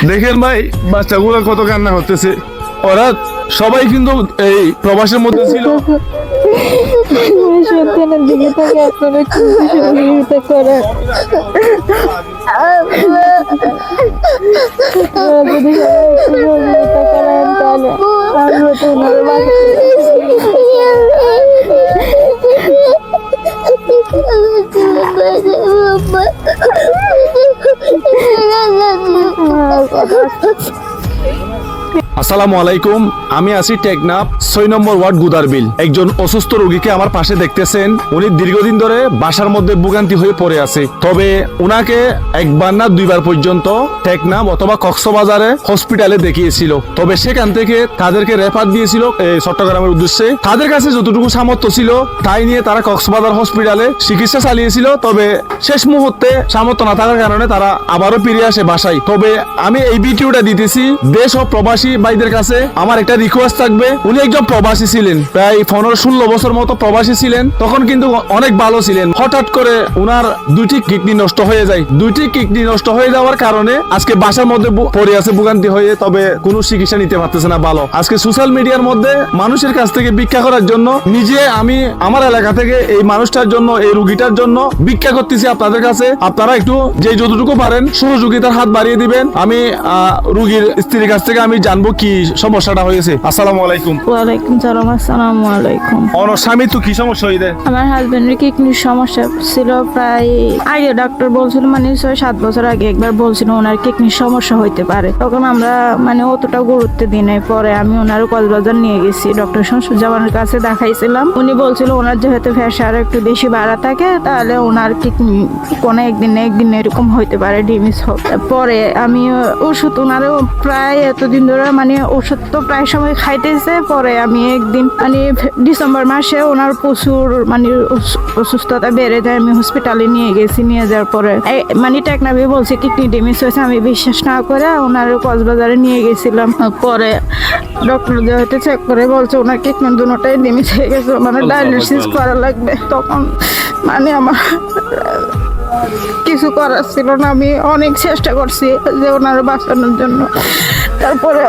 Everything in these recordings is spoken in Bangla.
দেখেন ভাই, বাচ্চাগুলো কত কান্না করতেছে। ওরা সবাই কিন্তু এই প্রবাসের মধ্যে ছিল। সন্তানের দিকে তাকে আপনারা একটু সহযোগিতা করেন। আপনারা যদি সবাই একটু সহযোগিতা করেন তাহলে আমরা তো ওনার আসসালামু আলাইকুম, আমি আছি টেকনাফ ৬ নম্বর ওয়ার্ড গুদারবিল। একজন অসুস্থ রোগীকে আমার পাশে দেখতেছেন। উনি দীর্ঘদিন ধরে বাসার মধ্যে ভোগান্তি হয়ে পড়ে আছে। তবে উনাকে একবার না দুইবার পর্যন্ত টেকনাফ অথবা কক্সবাজারে হসপিটালে দেখিয়েছিল। তবে সেখান থেকে তাদেরকে রেফার দিয়েছিল চট্টগ্রামের উদ্দেশ্যে। তাদের কাছে যতটুকু সামর্থ্য ছিল তাই নিয়ে তারা কক্সবাজার হসপিটালে চিকিৎসা চালিয়েছিল। তবে শেষ মুহূর্তে সামর্থ্য না থাকার কারণে তারা আবারও ফিরে আসে বাসায়। তবে আমি এই ভিডিওটা দিতেছি দেশ ও প্রবাসী ভাইদের কাছে। আমার একটা রিকোয়েস্ট থাকবে, উনি একজন প্রবাসী ছিলেন, প্রায় 15-16 বছর মতো প্রবাসী ছিলেন। তখন কিন্তু অনেক ভালো ছিলেন। হঠাৎ করে উনার দুইটি কিডনি নষ্ট হয়ে যায়। দুইটি কিডনি নষ্ট হয়ে যাওয়ার কারণে আজকে বাসার মধ্যে পড়ে আছে ভোগান্তি হয়ে। তবে কোনো চিকিৎসা নিতে পারতেছে না ভালো। আজকে সোশ্যাল মিডিয়ার মধ্যে মানুষের কাছ থেকে ভিক্ষা করার জন্য নিজে আমি আমার এলাকা থেকে এই মানুষটার জন্য, এই রুগীটার জন্য ভিক্ষা করতেছি আপনাদের কাছে। আপনারা একটু যে যতটুকু পারেন সহযোগিতার হাত বাড়িয়ে দিবেন। আমি রুগীর স্ত্রীর কাছ থেকে আমি জানবো কি সমস্যাটা হয়েছে। আসসালামু আলাইকুম। ওয়ালাইকুম সালাম। আসসালামু আলাইকুম। ওনার স্বামী তো কি সমস্যা হইছে? আমার হাজবেন্ডের কিডনির সমস্যা ছিল। প্রায় আগে ডাক্তার বলছিল, মানে 6-7 বছর আগে একবার বলছিল ওনার কিডনির সমস্যা হইতে পারে। তখন আমরা মানে অতটা গুরুত্ব দিই নাই। পরে আমি ওনার কক্সবাজার নিয়ে গেছি, ডক্টর শামসুজ্জামানের কাছে দেখাইছিলাম। উনি বলছিল ওনার যেহেতু প্রেশার একটু বেশি বাড়া থাকে তাহলে ওনার কিডনি কোনো একদিন না একদিন এরকম হইতে পারে, ডিমিস হোক। পরে আমি ওষুধ ওনারও প্রায় এতদিন ধরে মানে ওষুধ তো প্রায় সময় খাইতেছে। পরে আমি একদিন মানে ডিসেম্বর মাসে ওনার প্রচুর মানে অসুস্থতা বেড়ে যায়। আমি হসপিটালে নিয়ে গেছি। নিয়ে যাওয়ার পরে মানে টেকনাফে বলছে কিডনি ড্যামেজ হয়েছে। আমি বিশ্বাস না করে ওনার কক্সবাজারে নিয়ে গেছিলাম। পরে ডক্টর হয়তো চেক করে বলছে ওনার কিডনি দুটোটাই ড্যামেজ হয়ে গেছে, মানে ডায়ালিসিস করা লাগবে। তখন মানে আমার কিছু করার ছিল না। আমি অনেক চেষ্টা করছি যে ওনার বাঁচানোর জন্য। তারপরে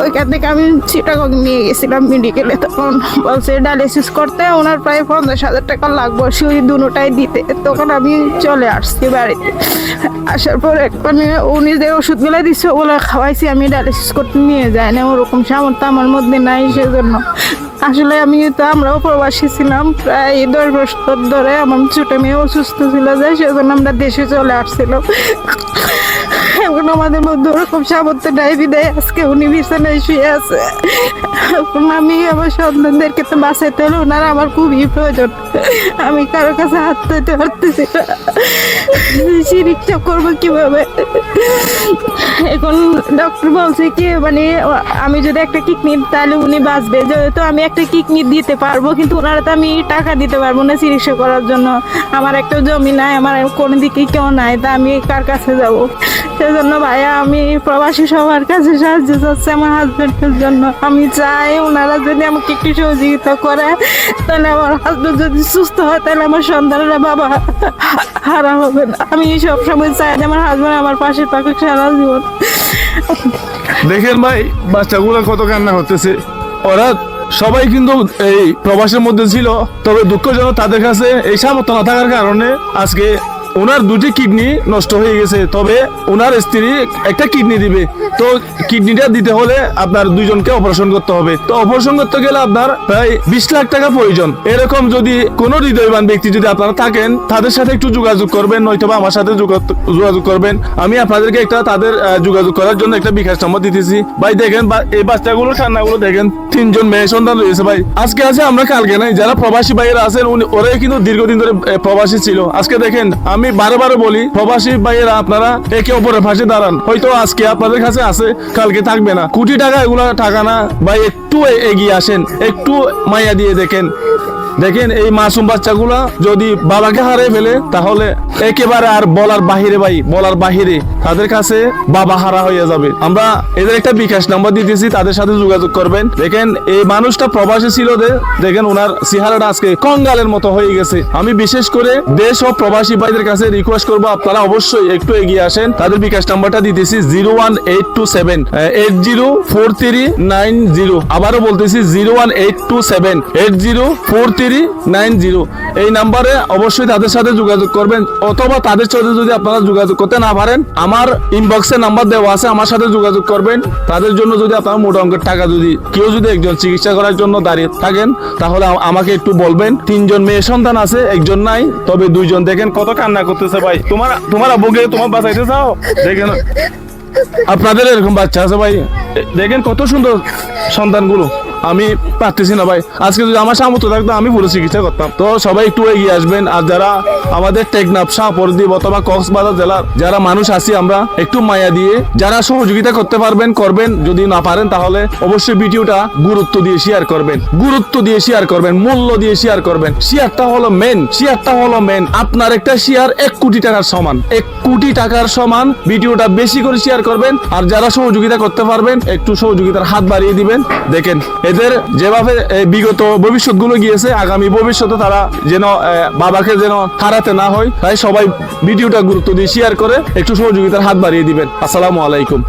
ওইখান থেকে আমি চিটাগং নিয়ে গেছিলাম মেডিকেলে। তখন বলছে ডায়ালিসিস করতে ওনার প্রায় 50,000 টাকা লাগবে সেই দুটোটাই দিতে। তখন আমি চলে আসছি বাড়িতে। আসার পরে মানে উনি যে ওষুধগুলো দিচ্ছে ওগুলো খাওয়াইছি। আমি ডায়ালিসিস করতে নিয়ে যাই না, ওরকম সামর্থ্য আমার মধ্যে নাই। সেজন্য আসলে আমরাও প্রবাসী ছিলাম প্রায় 10 বছর ধরে। আমার ছোট মেয়ে অসুস্থ ছিল যায়, সেজন্য আমরা দেশে চলে আসছিলাম। এখন আমাদের মধ্যে ওরকম সামর্থ্য নাই বিদায় আজকে উনি বিছানায় শুয়ে আছে। এখন আমি আমার সন্তানদেরকে তো বাঁচাইতে হলে ওনারা আমার খুবই প্রয়োজন। আমি কারো কাছে হাত পেতে পারতেছি না, চিকিৎসা করবো কিভাবে। এখন ডক্টর বলছে কি মানে আমি যদি একটা কিডনি তাহলে উনি বাঁচবে। যেহেতু আমি একটা কিডনি দিতে পারবো, কিন্তু ওনারা তো আমি টাকা দিতে পারবো না চিকিৎসা করার জন্য। আমার একটা জমি নাই, আমার কোনো দিকে কেউ নাই, তা আমি কার কাছে যাব? সেজন্য ভাইয়া আমি প্রবাসী সবার কাছে সাহায্য চাচ্ছি আমার হাজবেন্ডের জন্য। আমি চাই ওনারা যদি আমাকে একটু সহযোগিতা করে তাহলে আমার হাজবেন্ড যদি সুস্থ হয় তাহলে আমার সন্তানেরা বাবা হারা হবে না। আমি সবসময় চাই যে আমার হাজবেন্ড আমার পাশে থাকুক সারা জীবন। দেখেন ভাই, বাচ্চাগুলো কত কান্না করতেছে। ওরা সবাই কিন্তু এই প্রবাসের মধ্যে ছিল। তবে দুঃখজনক তাদের কাছে এই সামর্থ্য না থাকার কারণে আজকে ওনার দুটি কিডনি নষ্ট হয়ে গেছে। তবে ওনার স্ত্রী একটা কিডনি দিবে। তো কিডনিটা দিতে হলে আপনার দুইজনকে অপারেশন করতে হবে। তো অপারেশন করতে গেলে আপনার প্রায় 20 লাখ টাকা প্রয়োজন। এরকম যদি কোনো হৃদয়বান ব্যক্তি যদি আপনারা থাকেন তাদের সাথে একটু যোগাযোগ করবেন, নয়তোবা আমার সাথে যোগাযোগ করবেন। আমি আপনাদেরকে একটা তাদের যোগাযোগ করার জন্য একটা বিকাশ নম্বর দিতেছি। ভাই দেখেন এই বাচ্চাগুলোর কান্নাগুলো দেখেন। 3 জন মেয়ে সন্তান রয়েছে ভাই। আজকে আছে আমরা কালকে নাই। যারা প্রবাসী ভাইয়েরা আছেন ওরাই কিন্তু দীর্ঘদিন ধরে প্রবাসী ছিল। আজকে দেখেন আমি বারে বলি প্রবাসী ভাইয়েরা আপনারা একে অপরের পাশে দাঁড়ান। হয়তো আজকে আপনাদের কাছে আছে, কালকে থাকবে না। কোটি টাকা এগুলা টাকা না ভাই, একটু এগিয়ে আসেন, একটু মায়া দিয়ে দেখেন। দেখেন এই মাসুম বাচ্চাগুলা যদি বাবাকে হারিয়ে ফেলে তাহলে একেবারে আর বলার বাহিরে ভাই, বলার বাহিরে তাদের কাছে বাবা হারা হয়ে যাবে। আমরা এদের একটা বিকাশ নাম্বার দিতেছি, তাদের সাথে যোগাযোগ করবেন। দেখেন এই মানুষটা প্রবাসী ছিল, দেখেন ওনার চেহারাটা আজকে কঙ্গালের মতো হয়ে গেছে। আমি বিশেষ করে দেশ ও প্রবাসী ভাইদের কাছে রিকোয়েস্ট করবো, আপনারা অবশ্যই একটু এগিয়ে আসেন। তাদের বিকাশ নাম্বারটা দিতেছি 01827 804390। আবারও বলতেছি 01827 804390। এই নাম্বারে অবশ্যই তাদের সাথে যোগাযোগ করবেন, অথবা তাদের সাথে যদি আপনারা যোগাযোগ করতে না পারেন আমার ইনবক্সে নাম্বার দেওয়া আছে, আমার সাথে যোগাযোগ করবেন। তাদের জন্য যদি আপনারা মোটা অঙ্কের টাকা যদি কেউ যদি একজন চিকিৎসা করার জন্য দাঁড়িয়ে থাকেন তাহলে আমাকে একটু বলবেন। 3 জন মেয়ে সন্তান আছে, একজন নাই, তবে 2 জন। দেখেন কত কান্না করতেছে ভাই। তোমার আব্বুকে তোমার বাঁচাইতে চাও? দেখেন আপনাদের এরকম বাচ্চা আছে ভাই, দেখেন কত সুন্দর সন্তানগুলো। আমি পারতেছি না ভাই, আজকে যদি আমার সামর্থ্য থাকতো আমি পুরো চিকিৎসা করতাম। তো সবাই একটু এগিয়ে আসবেন। আর যারা আমাদের টেকনাফ, শাহপরদ্বীপ অথবা কক্সবাজার জেলার যারা মানুষ আছি, আমরা একটু মায়া দিয়ে যারা সহযোগিতা করতে পারবেন করবেন, যদি না পারেন তাহলে অবশ্যই ভিডিওটা গুরুত্ব দিয়ে শেয়ার করবেন, গুরুত্ব দিয়ে শেয়ার করবেন, মূল্য দিয়ে শেয়ার করবেন। শেয়ারটা হলো মেন। আপনার একটা শেয়ার 1 কোটি টাকার সমান, 1 কোটি টাকার সমান। ভিডিওটা বেশি করে শেয়ার করবেন। আর যারা সহযোগিতা করতে পারবেন একটু সহযোগিতার হাত বাড়িয়ে দিবেন। দেখেন এদের যেভাবে বিগত ভবিষ্যৎগুলো গিয়েছে, আগামী ভবিষ্যতে তারা যেন বাবাকে যেন হারাতে না হয়, তাই সবাই ভিডিওটা গুরুত্ব দিয়ে শেয়ার করে একটু সহযোগিতার হাত বাড়িয়ে দিবেন। আসসালামু আলাইকুম।